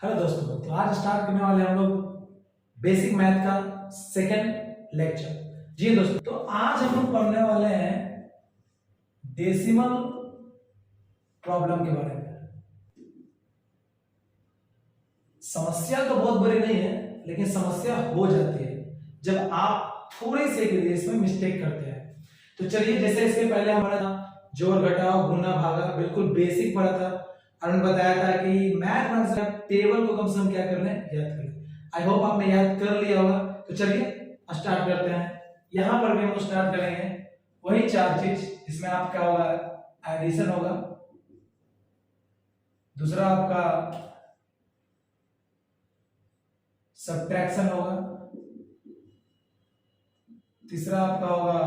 Hello दोस्तों, तो आज स्टार्ट करने वाले हैं हम लोग बेसिक मैथ का सेकंड लेक्चर। जी दोस्तों, तो आज हम लोग पढ़ने वाले हैं डेसिमल प्रॉब्लम के बारे में। समस्या तो बहुत बड़ी नहीं है, लेकिन समस्या हो जाती है जब आप थोड़े से केस में मिस्टेक करते हैं। तो चलिए, जैसे इसके पहले हमारा जोड़ घटाव गुना भागा बिल्कुल बेसिक पढ़ा था और उन्होंने बताया था कि मैथ में टेबल को कम से कम क्या कर लें, याद कर लें। आई होप आपने याद कर लिया होगा। तो चलिए स्टार्ट करते हैं। यहां पर भी हम स्टार्ट करेंगे वही चार चीज, इसमें आपका होगा एडिशन होगा, दूसरा आपका सब्ट्रैक्शन होगा, तीसरा आपका होगा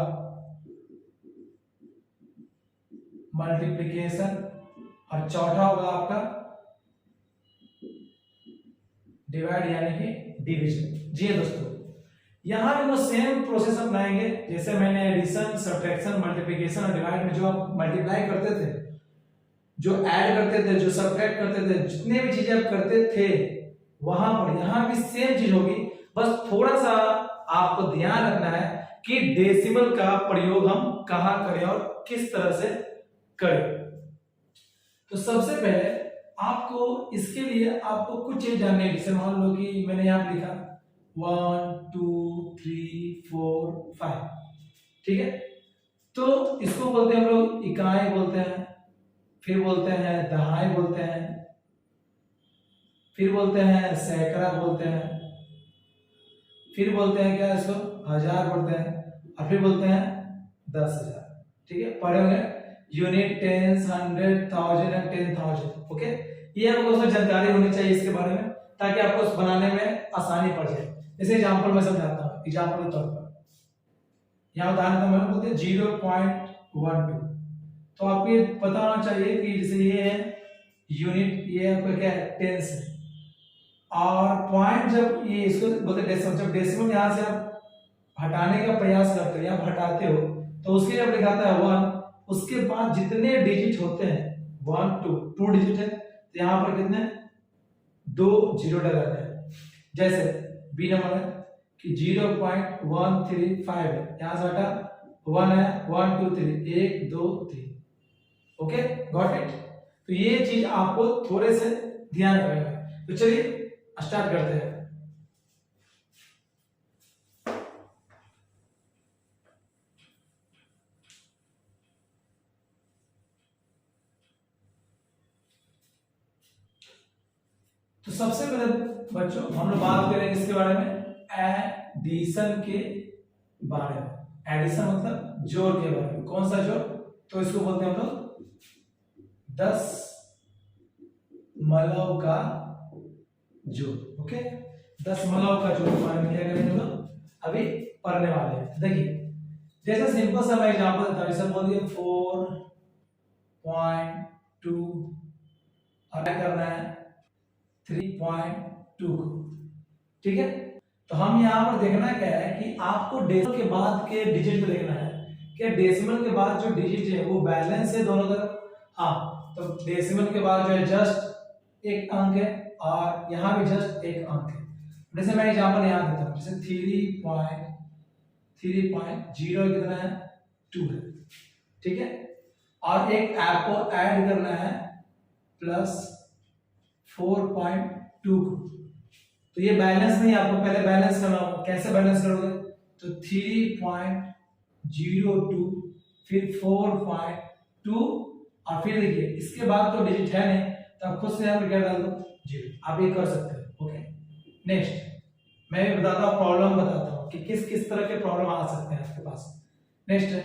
मल्टीप्लिकेशन और चौथा होगा आपका डिवाइड यानी कि डिवीजन। जी दोस्तों, यहां भी वो सेम प्रोसेस अपनाएंगे जैसे मैंने एडिशन, सब्ट्रैक्शन, मल्टीप्लिकेशन और डिवाइड में जो आप मल्टीप्लाई करते थे, जो ऐड करते थे, जो सब्ट्रैक्ट करते थे, जितने भी चीजें आप करते थे वहां पर यहां भी सेम चीज होगी। बस थोड़ा सा आपको ध्यान रखना है कि डेसिमल का प्रयोग हम कहां करें और किस तरह से करें। तो सबसे पहले आपको इसके लिए आपको कुछ चीज जाननी है। जैसे मान लो कि मैंने यहां लिखा 1 2 3 4 5, ठीक है। तो इसको बोलते हैं हम लोग इकाई बोलते हैं, फिर बोलते हैं दहाई बोलते हैं, फिर बोलते हैं सैकड़ा बोलते हैं, फिर बोलते हैं क्या, इसको हजार बोलते हैं, और फिर बोलते हैं 10,000। ठीक है, पढ़े होंगे यूनिट, टेंस, 100, 1000 एंड 10,000। ओके, ये आपको जानकारी होनी चाहिए इसके बारे में ताकि आपको बनाने में आसानी पड़ जाए। जैसे एग्जांपल मैं समझाता हूँ, एग्जांपल के तौर पर यहाँ उदाहरण मैंने बोलते हैं 0.12। तो आपको ये पता होना चाहिए कि जैसे ये है यूनिट, ये आपका क्या है, टेंस है, और पॉइंट जब ये इसको बोलते हैं डेसिमल, जब डेसिमल यहाँ से आप हटाने का प्रयास करते हो या हटाते हो तो उसके जब लिखाता है 1, उसके बाद जितने डिजिट होते हैं 1 2 डिजिट है, तो यहाँ पर कितने 2 जीरो लगाते हैं। जैसे बी नंबर है कि 0.135 है, यहाँ से हटा 1 है, 1 2 3 1 2 3। Okay, got it. तो ये चीज आपको थोड़े से ध्यान रखना है। तो चलिए स्टार्ट करते हैं। तो सबसे पहले बच्चों हम लोग बात करेंगे इसके बारे में, एडिशन के बारे में। एडिशन मतलब जोड़ के बारे में। कौन सा जोड़? तो इसको बोलते हैं हम लोग 10 का जोड़। ओके, 10 का जोड़ के बारे में क्या करेंगे हम लोग अभी पढ़ने वाले हैं। देखिए, जैसे सिंपल सा मैं एग्जांपल देता हूं, जैसे बोल दिए 4.2 और क्या करना है 3.2 को। ठीक है, तो हम यहाँ पर देखना क्या है कि आपको डेसिमल के बाद के डिजिट को देखना है कि डेसिमल के बाद जो डिजिट है वो बैलेंस है दोनों तरफ। हाँ, तो डेसिमल के बाद जो है जस्ट एक अंक है और यहाँ भी जस्ट एक अंक है। जैसे मैं एग्जांपल यहाँ देता हूँ, जैसे 3.0 कितना है 2 है। ठीक है, और एक ऐप को ऐड करना है प्लस 4.2 को। तो ये बैलेंस नहीं, आपको पहले बैलेंस करना होगा। कैसे बैलेंस करोगे? तो 3.02 फिर 4.2 और फिर देखिए इसके बाद तो डिजिट है नहीं, तो आप खुद से यहाँ पे क्या डाल दो 0। आप ये कर सकते हो। ओके, नेक्स्ट मैं भी बताता हूँ, प्रॉब्लम बताता हूँ कि किस किस तरह के प्रॉब्लम आ सकते हैं आपके पास। नेक्स्ट है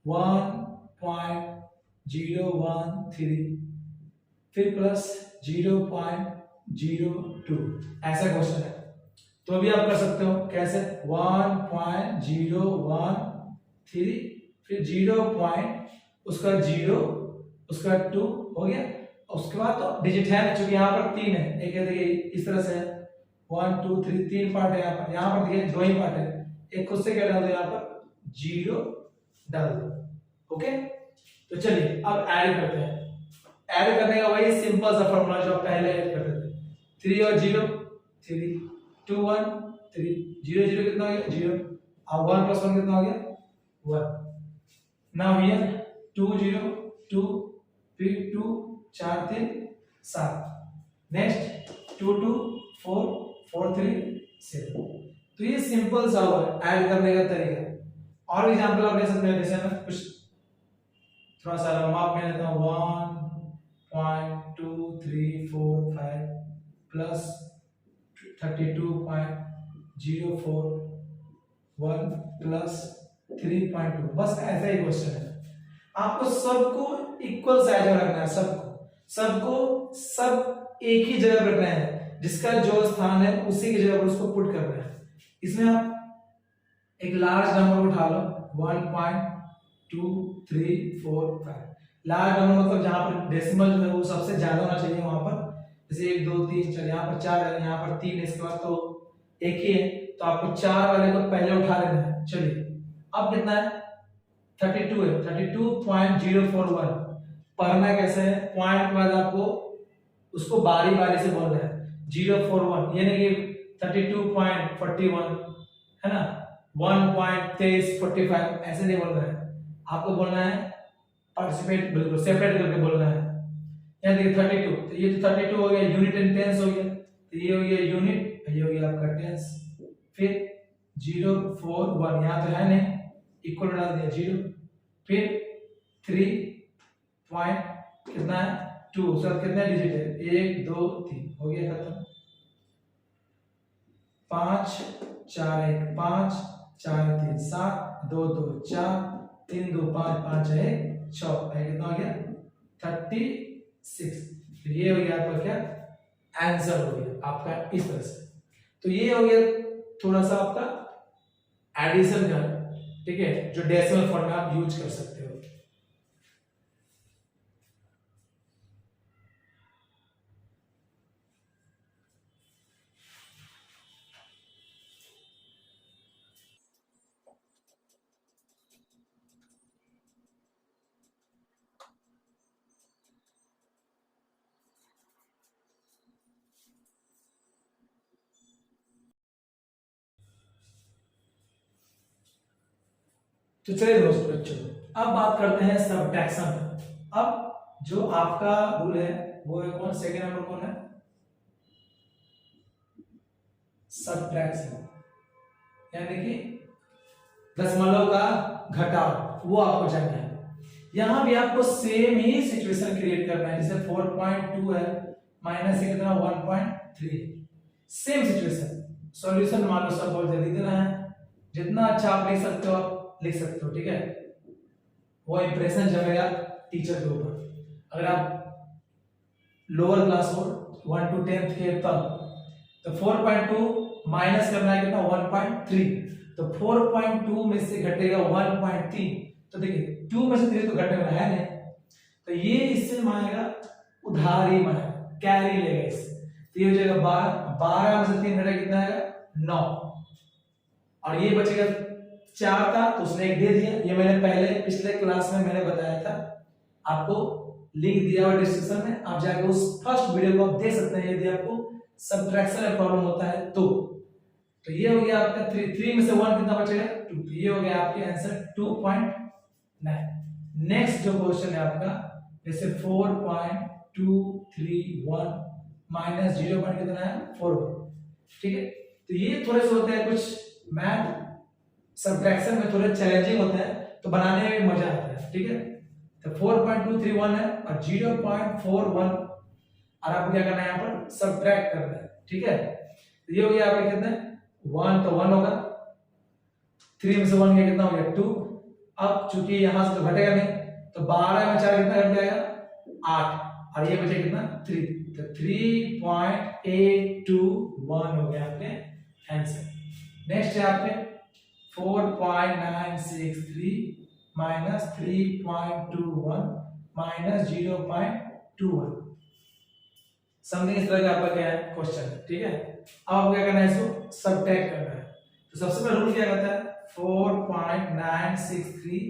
1.013 फिर प्लस 0.02, ऐसा क्वेश्चन है। तो भी आप कर सकते हो। कैसे? 1.013 फिर 0. उसका 0 उसका 2 हो गया। उसके बाद तो डिजिट है ना, चूंकि यहाँ पर 3 है, एक है, देखिए इस तरह से 1 2 3 3 पार्ट है यहाँ पर। यहाँ पर देखिए 2 ही पार्ट है, एक खुद से क्या डाल दो, यहाँ पर 0 डाल दो। ओके, तो चलिए अब ऐड करते हैं। ऐड करने का वही सिंपल सा फॉर्मूला जो आप पहले ऐड करते थे, 3 और 0 3 2 1 3 0 0 कितना हो गया 0 और 1 प्लस 1 कितना हो गया 1। नाउ हियर 2 0 2 फिर 2 4 3 7 नेक्स्ट 2 2 4 4 3 7। तो ये सिंपल सा हुआ ऐड करने का तरीका। और एग्जांपल आप ले सकते हैं, जैसे मैं कुछ थोड़ा सा माप में लेता हूँ 1.2345 प्लस 32.041 प्लस 3.2। बस ऐसा ही क्वेश्चन है। आपको सबको इक्वल साइज में रखना है, सबको सब एक ही जगह रखना है, जिसका जो स्थान है उसी की जगह पर उसको पुट करना है। इसमें आप एक लार्ज नंबर उठा लो 1.2345। लार्ज नंबर मतलब जहां पर डेसिमल जो है वो सबसे ज्यादा होना चाहिए वहां पर, जैसे 1 2 3 4 यहाँ पर 4 है, यहाँ पर 3 है, इसके बाद तो एक ही है, तो आपको 4 वाले को पहले उठा लेना है। चलिए अब कितना है 32 है, 32.041। पढ़ना कैसे है, पॉइंट के बाद आपको उसको बारी बारी से बोलना है 041, यानी कि 32.41 है ना, 1.2345 ऐसे नहीं बोलना है, आपको बोलना है पार्टिसिपेट, बिल्कुल सेपरेट करके बोलना है। यहाँ देखिए 32, तो ये तो 32 हो गया, यूनिट एंड टेंस हो गया, तो ये हो गया यूनिट, ये हो गया आपका टेंस। फिर 041 यहाँ तो है नहीं, इक्वल डाल दिया 0, फिर 3 पॉइंट कितना है 2, सर कितना डिजिट है 1 2 3 हो गया खत्म। 5 4 1 5 4 3 7 2 2 4 3 2 5 5 1 6 कितना हो गया 36। तो ये हो गया आपका क्या आंसर हो गया आपका इस तरह से। तो ये हो गया थोड़ा सा आपका एडिशन का, ठीक है, जो डेसिमल फॉर्म में आप यूज कर सकते हो। तो चलिए दोस्तों बच्चों, अब बात करते हैं सबट्रैक्शन। अब जो आपका रूल है वो है कौन, सेकंड नंबर कौन है सबट्रैक्शन, यानी कि दशमलव का घटाव, वो आपको जानना है। यहां भी आपको सेम ही सिचुएशन क्रिएट करना है, जैसे 4.2 है माइनस से कितना 1.3, सेम सिचुएशन। सॉल्यूशन मान लो सब बहुत जल्दी देना है, जितना अच्छा आप लिख सकते हो आप लिख सकते हो, ठीक है, वो इंप्रेशन जमेगा टीचर के ऊपर। अगर आप लोअर क्लास हो 1 to 10th के तब, तो 4.2 माइनस करना है कितना 1.3, तो 4.2 में से घटेगा 1.3, तो देखिए 2 में से 3 तो घटने वाला है नहीं, तो ये इससे मानेगा उधारी मानेगा, कैरी लेगा इससे, तो ये हो जाएगा 12 में से 3 घटेगा कितना आएगा 9, और ये बचेगा 4 था तो उसने 1 दे दिया। ये मैंने पहले पिछले क्लास में मैंने बताया था, आपको लिंक दिया हुआ डिस्क्रिप्शन में, आप जाकर उस फर्स्ट वीडियो को आप देख सकते हैं यदि आपको सबट्रैक्शन में प्रॉब्लम होता है तो ये हो गया आपका 3 में से 1 कितना बचेगा 2, तो ये हो गया आपके आंसर 2.9। नेक्स्ट जो क्वेश्चन है आपका, जैसे 4.231 माइनस 0 कितना है 4, ठीक है, तो ये थोड़े से होते हैं कुछ मैथ सबट्रैक्शन में थोड़े चैलेंजिंग होते हैं, तो बनाने में मजा आता है, ठीक है। तो 4.231 है और 0.41, और आपको क्या करना है यहाँ पर सबट्रैक्ट करना है, ठीक है। तो ये हो गया आपका कितना 1, तो 1 होगा, 3 में से 1 गया कितना हो गया 2। अब चूंकि यहां से तो घटेगा नहीं, तो 12 में 4 कितना घट जाएगा 8, और ये बचे कितना 3, तो 3.821 हो गया आपके आंसर। नेक्स्ट है आपके 4.963 माइनस 3.21 माइनस 0.21, समथिंग इस तरह का आपका क्या है क्वेश्चन, ठीक है। अब आपको क्या करना है, इसको सबट्रैक्ट करना है। तो सबसे पहले रूल क्या कहता है 4.963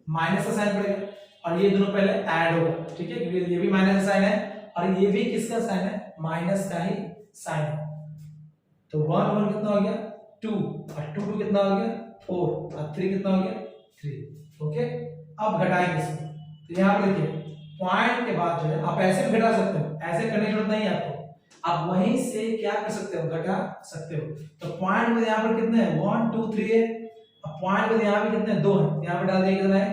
माइनस का साइन पड़ेगा, और ये दोनों पहले ऐड होगा, ठीक है, क्योंकि ये भी माइनस का साइन है और ये भी किसका साइन है माइनस का ही साइन। तो 1 1 कितना हो गया 2 और 2 2 कितना हो गया 4 और 3 कितना हो गया 3। ओके, अब घटाएंगे इसको। तो यहाँ पर देखिए पॉइंट के बाद जो है आप ऐसे भी घटा सकते हो, ऐसे करने की जरूरत नहीं है आपको, आप वहीं से क्या कर सकते हो घटा सकते हो। तो पॉइंट में यहाँ पर कितने हैं 1 2 3 है, अब पॉइंट में यहाँ पे कितने 2 है, यहाँ पे डाल दिया कितना है।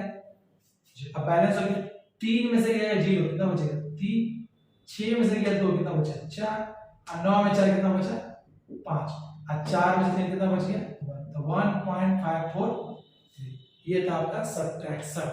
अब बैलेंस हो गया 3 में से गया 0 कितना बचेगा 3, 6 में से गया 2 कितना बचा 4 और 9 में 4 कितना बचा 5 और 4 में से 3 कितना बच गया 1। तो 1.543 ये था आपका सब्ट्रैक्शन।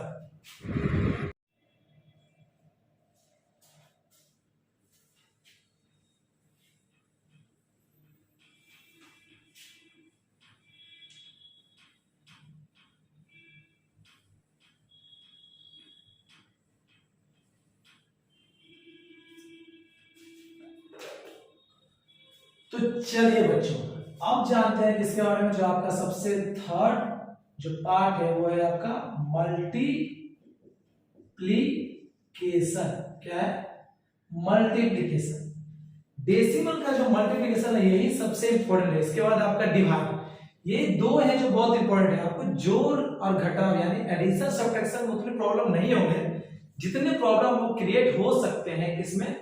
तो चलिए बच्चों अब जानते हैं किसके बारे में, जो आपका सबसे थर्ड जो पार्ट है वो है आपका मल्टीप्लीकेशन। क्या है मल्टीप्लीकेशन। डेसिमल का जो मल्टीप्लीकेशन है यही सबसे इंपॉर्टेंट है, इसके बाद आपका डिवाइड। ये दो है जो बहुत इंपॉर्टेंट है। आपको जोड़ और घटाव यानी एडिशन सब्ट्रैक्शन में उतनी प्रॉब्लम नहीं होंगे जितने प्रॉब्लम वो क्रिएट हो सकते हैं किसमें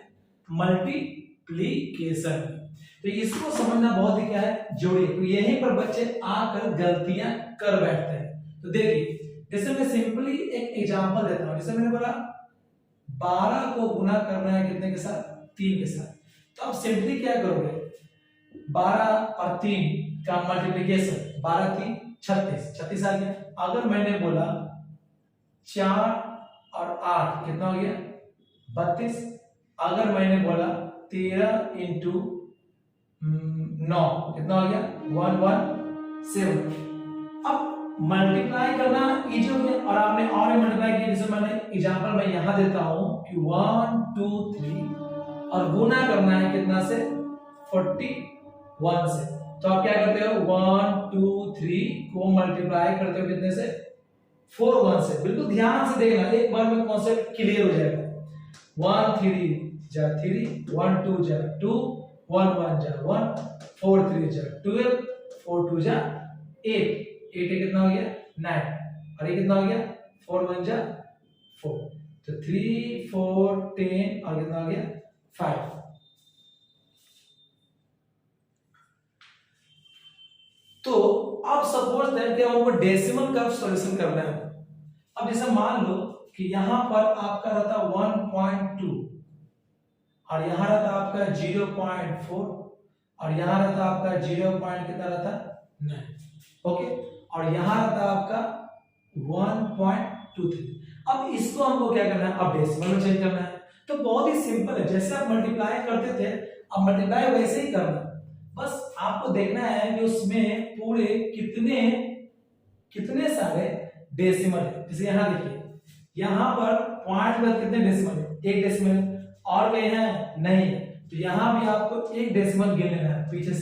मल्टीप्लीकेशन। तो इसको समझना बहुत ही क्या है जरूरी है, तो यहीं पर बच्चे आकर गलतियां कर बैठते हैं। तो देखिए जैसे मैं सिंपली एक एग्जांपल देता हूं, जैसे मैंने बोला 12 को गुना करना है कितने के साथ 3 के साथ। तो आप सिंपली क्या करोगे 12 और 3 का मल्टीप्लिकेशन 12 3 36 36 आ गया। अगर मैंने बोला 4 और 8 कितना हो गया 32। अगर मैंने बोला 13 इंटू 9 कितना हो गया 117। अब मल्टीप्लाई करना इजी हो गया और आपने और भी मल्टीप्लाई किया, जैसे मैंने एग्जांपल मैं यहां देता हूं कि 1 2 3 और गुना करना है कितना से 41 से। तो आप क्या करते हो 1 2 3 को मल्टीप्लाई करते हो कितने से 4 1 से। बिल्कुल ध्यान से देखना, एक बार में कॉन्सेप्ट क्लियर हो जाएगा। 1 3 जा 3 1 2 जा 2 1 1 जा 1 4 3 जा 12 4 2 जा 8 8 कितना हो गया 9 और ये कितना हो गया 4 1 जा 4। तो 3 4 10 और कितना हो गया 5। तो अब सपोज दैट कि हमको डेसिमल का सॉल्यूशन करना है। अब जैसे मान लो कि यहां पर आपका रहता 1.2 और यहां रहता आपका 0.4 और यहां रहता आपका 0. कितना रहता 9। ओके, और यहां रहता आपका 1.23। अब इसको हमको क्या करना है अब डेसिमल में चेंज करना है। तो बहुत ही सिंपल है, जैसे आप मल्टीप्लाई करते थे अब मल्टीप्लाई वैसे ही करना। बस आपको देखना है कि उसमें पूरे कितने सारे डेसिमल है। जैसे यहां देखिए यहां पर पॉइंट पर कितने डेसिमल है 1 डेसिमल और कहीं है नहीं, तो यहां भी आपको 1 डेसिमल गिन लेना है पीछे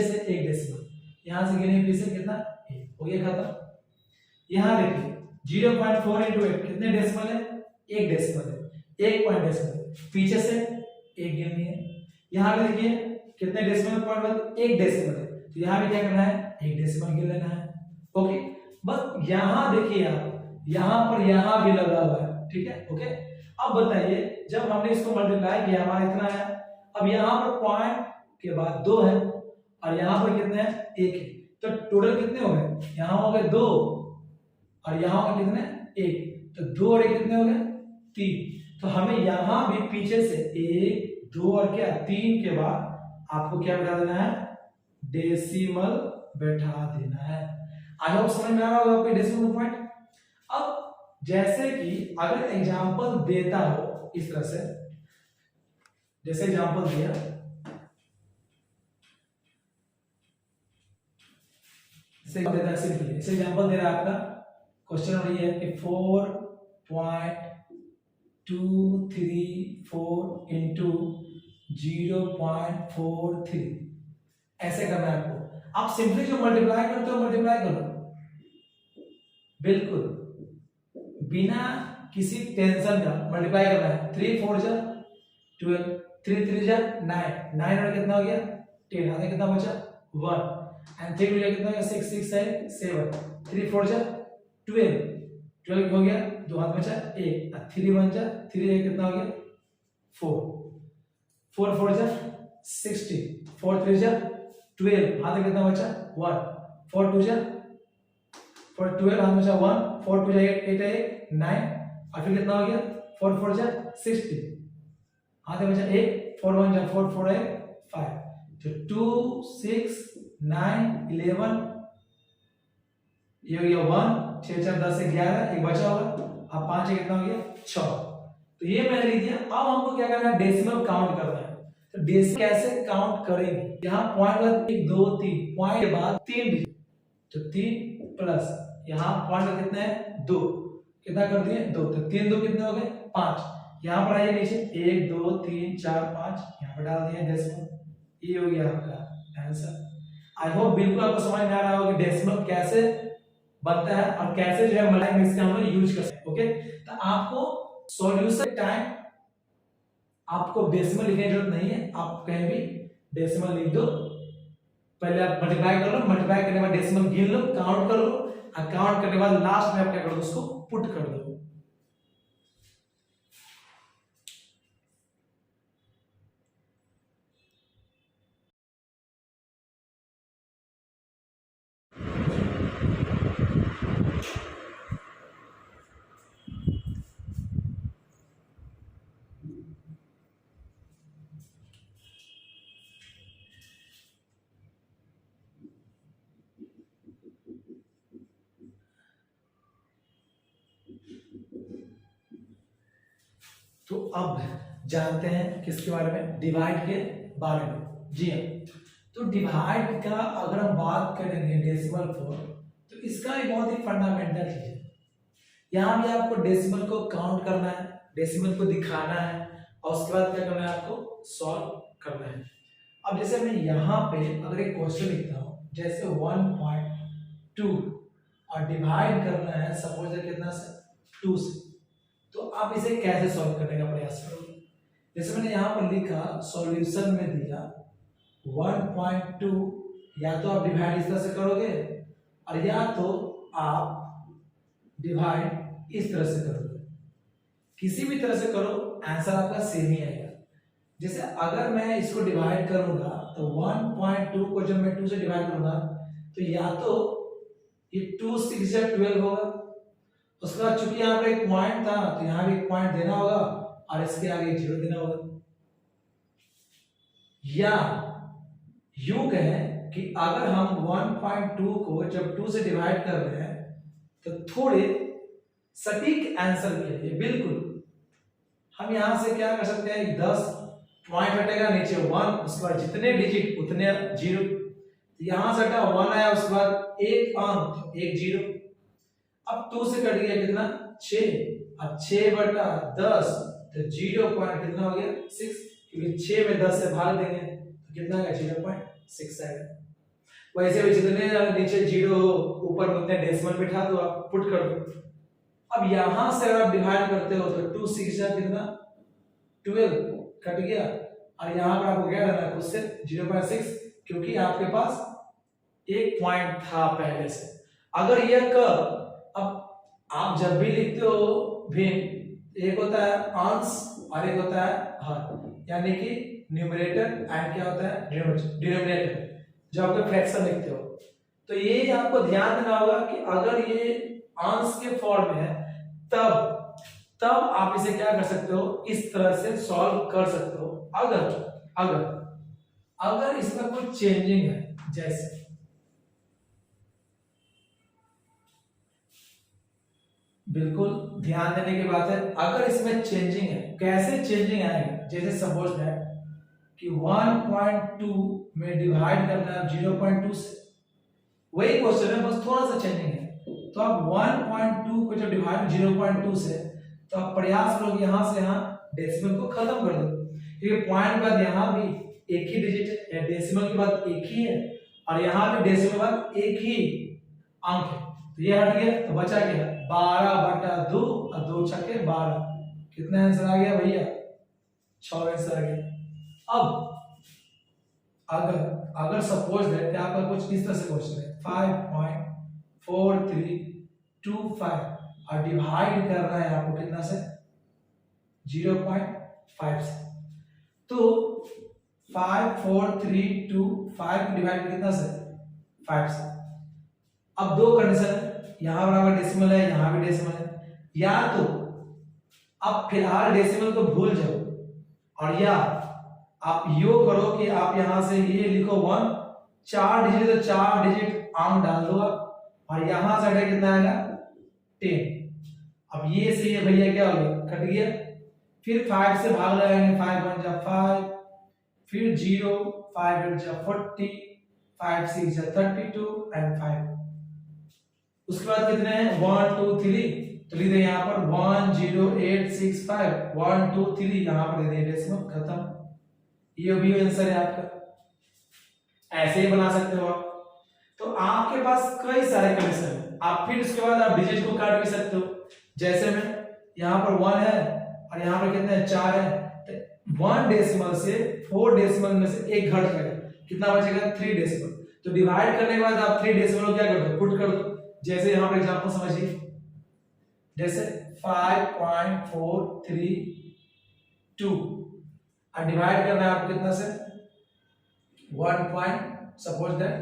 से 1 डेसिमल। यहां से गिने पीछे कितना 1 हो गया खत्म। यहां देखिए 0.4 into 8 कितने डेसिमल है 1 डेसिमल है 1 पॉइंट डेसिमल पीछे से 1 गिननी है। यहां पे देखिए कितने डेसिमल पॉइंट 1 डेसिमल है, तो यहां भी क्या करना है 1 डेसिमल गिन लेना है। ओके, बस यहां देखिए आप यहां पर यहां भी लगा हुआ है, ठीक है। ओके, अब बताइए जब हमने इसको मल्टीप्लाई किया हमारा इतना है, अब यहां पर पॉइंट के बाद 2 है और यहां पर कितने हैं 1 है, तो टोटल कितने हो गए यहां हो गए 2 और यहां हो गए कितने 1, तो 2 और 1 कितने हो गए 3। तो हमें यहां भी पीछे से 1 2 और क्या 3 के बाद आपको क्या बैठा देना है डेसिमल बैठा देना है। आई होप समझ में आ रहा होगा आपको डेसिमल पॉइंट। अब जैसे कि अगर एग्जांपल देता हो इस तरह से, जैसे एग्जांपल दिया इसे एग्जांपल दे रहा है आपका क्वेश्चन और ये है कि 4.234 into 0.43 ऐसे करना है आपको। आप सिंपली जो मल्टीप्लाई करते हो मल्टीप्लाई करो बिल्कुल बिना किसी टेंशन का मल्टीप्लाई करना है। 3 4 जा 12 3 3 जा 9, 9 और कितना हो गया 10, आगे कितना बचा 1 एंड 3 में कितना हो गया 6 6 है 7, 3 4 जा 12, 12 हो गया, दो हाथ बचा 1 और 3 1 जा 3 कितना हो गया 4, 4 4 जा 60, 4 3 जा 12, हाथ में कितना बचा 1, 4 2 जा 4 12, हाथ में बचा 1, 4 2 जा 8 8 है 9 और फिर कितना हो गया 4 4 जा 60, हाथ में बचा 1, 4 1 जा 4 4 है 5, तो 2 6 9 11, ये हो गया 1, 6 4 10 11, एक बचा होगा, अब 5 है कितना हो गया 6, तो ये मैंने लिख दिया। अब हमको क्या करना है डेसिमल काउंट करना है, तो डेसिमल कैसे काउंट करेंगे, यहाँ पॉइंट बाद 1 2 3 पॉइंट के बाद 3 डिजिट, तो 3 प्लस यहाँ पॉइंट का कितना है 2, कितना कर दिए 2, तो 3 2 कितने हो गए 5, यहाँ पर आइए नीचे 1 2 3 4 5 यहाँ पर डाल दिए डेसिमल, ये हो गया आपका आंसर। आई होप बिल्कुल आपको समझ में आ रहा होगा कि डेसिमल कैसे बनता है और कैसे जो है मल्टीप्लाई इसका हम लोग यूज कर सकते हैं। ओके, तो आपको सॉल्यूशन टाइम आपको डेसिमल लिखने की जरूरत नहीं है, आप कहीं भी डेसिमल लिख दो, पहले आप मल्टीप्लाई कर लो, मल्टीप्लाई करने के बाद डेसिमल गिन लो, काउंट कर लो, और काउंट करने के बाद लास्ट में आप क्या कर दो उसको पुट कर दो। तो अब जानते हैं किसके बारे में, डिवाइड के बारे में। जी हाँ, तो डिवाइड का अगर हम बात करेंगे डेसिमल फॉर्म, तो इसका एक बहुत ही फंडामेंटल चीज है। यहाँ भी आपको डेसिमल को काउंट करना है, डेसिमल को दिखाना है और उसके बाद क्या करना है आपको सॉल्व करना है। अब जैसे मैं यहाँ पे अगर एक क्वेश्चन लिखता हूँ जैसे 1.2 और डिवाइड करना है सपोज कितना से 2 से, तो आप इसे कैसे सॉल्व करने का प्रयास करोगे। जैसे मैंने यहाँ पर लिखा सॉल्यूशन में दिया 1.2, या तो आप डिवाइड इस तरह से करोगे और या तो आप डिवाइड इस तरह से करोगे, किसी भी तरह से करो आंसर आपका सेम ही आएगा। जैसे अगर मैं इसको डिवाइड करूंगा तो 1.2 को जब मैं 2 से डिवाइड करूंगा तो या तो ये 2 6 या 12 होगा, उसके बाद चूंकि यहाँ पे एक पॉइंट था तो यहाँ भी एक पॉइंट देना होगा और इसके आगे 0 देना होगा, या यूं कहें कि अगर हम 1.2 को जब 2 से डिवाइड कर रहे हैं तो थोड़े सटीक आंसर के लिए बिल्कुल हम यहां से क्या कर सकते हैं, 10 पॉइंट हटेगा नीचे 1, उसके बाद जितने डिजिट उतने 0, यहां से हटा 1 आया, उसके बाद एक अंक 1 0, अब 2 से कट गया कितना 6, अब 6/10 तो 0 पॉइंट कितना हो गया 6, क्योंकि 6 में 10 से भाग देंगे तो कितना आएगा 0.6 आएगा। वैसे भी जितने नीचे 0 ऊपर उतने डेसिमल बिठा दो, आप पुट कर दो। अब यहां से अगर आप डिवाइड करते हो तो 2 6 जा कितना 12 कट गया, और यहां पर आपको क्या करना है उससे 0.6, क्योंकि आपके पास एक पॉइंट था पहले से। अगर यह कर अब आप जब भी लिखते हो भिन्न, एक होता है अंश और एक होता है हर, यानी कि न्यूमरेटर एंड क्या होता है डिनोमिनेटर, जब आप फ्रैक्शन लिखते हो तो ये आपको ध्यान देना होगा कि अगर ये अंश के फॉर्म में है तब आप इसे क्या कर सकते हो इस तरह से सॉल्व कर सकते हो। अगर इसमें कोई चेंजिंग है, जैसे बिल्कुल ध्यान देने की बात है, अगर इसमें चेंजिंग है, कैसे चेंजिंग आएगा, जैसे सपोज दैट कि 1.2 में डिवाइड करना है 0.2 से, वही क्वेश्चन है बस थोड़ा सा चेंजिंग है, तो आप 1.2 को जब डिवाइड 0.2 से, तो आप प्रयास करोगे यहां से यहां डेसिमल को खत्म कर दो, क्योंकि पॉइंट के बाद यहां भी एक ही डिजिट है, डेसिमल के बाद एक ही है, और यहां भी डेसिमल के बाद एक ही अंक है, तो ये हट गया तो बचा क्या 12/2 और 2 छक्के 12, कितना आंसर आ गया भैया 6 आंसर आ गया। अब अगर सपोज दैट कि आपका कुछ इस तरह से क्वेश्चन है 5.4325 और डिवाइड कर रहा है आपको कितना से 0.5 से, तो 54325 डिवाइड कितना से 5 से। अब दो कंडीशन है, यहां पर आपका डेसिमल है, यहां भी डेसिमल है, या तो आप फिलहाल डेसिमल को भूल जाओ और या आप यो करो कि आप यहां से ये लिखो 1 4 डिजिट, तो 4 डिजिट आम डाल दो और यहां से हटे कितना आएगा 10। अब ये से ये भैया क्या हो गया कट गया, फिर 5 से भाग लगाएंगे, 5 1 जा 5, फिर 0 5 8 जा 40, 5 6 जा 32 एंड 5। उसके बाद कितने हैं 1 2 3, तो लिख दे यहां पर 10865 1 2 3, यहां पर दे दे डेसिमल, खत्म। ये भी आंसर है आपका, ऐसे ही बना सकते हो आप। तो आपके पास कई सारे कंडीशन है, आप फिर उसके बाद आप डिजिट को काट भी सकते हो, जैसे में यहां पर 1 है और यहां पर कितने 4 है, तो 1 डेसिमल से 4 डेसिमल में से एक घट गया, कितना बचेगा 3 डेसिमल। तो डिवाइड करने के बाद आप 3 डेसिमल को क्या कर दो पुट कर दो, जैसे यहां पर एग्जांपल समझिए, जैसे 5.432 और डिवाइड करना है आपको कितना से 1. सपोज दैट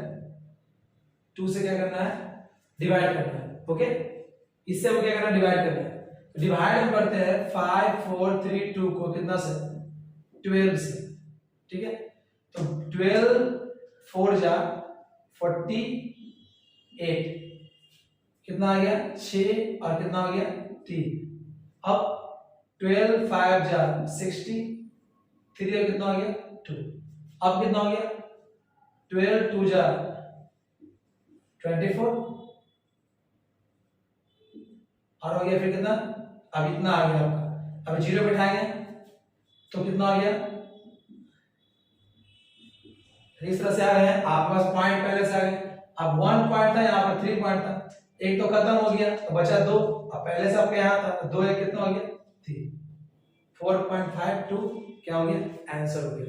2 से क्या करना है डिवाइड करना है, ओके। इससे हम क्या करना है डिवाइड करना है, डिवाइड हम करते हैं 5.432 को कितना से 12 से, ठीक है। तो 12 4 जा 48, कितना आ गया 6 और कितना हो गया 3। अब 12 5 जा 60, 3 और कितना हो गया 2। अब कितना हो गया 12 2 जा 24 और हो गया फिर कितना, अब इतना आ गया आपका। अब 0 बैठाएंगे तो कितना हो गया, इस तरह से आ रहे हैं आपके पास पॉइंट पहले से आ गए। अब 1 पॉइंट था, यहाँ पर 3 पॉइंट था, एक तो खत्म हो गया तो बचा 2, अब पहले से आपके यहाँ था तो 2 एक कितना हो गया 3, 4.52 क्या हो गया आंसर हो गया।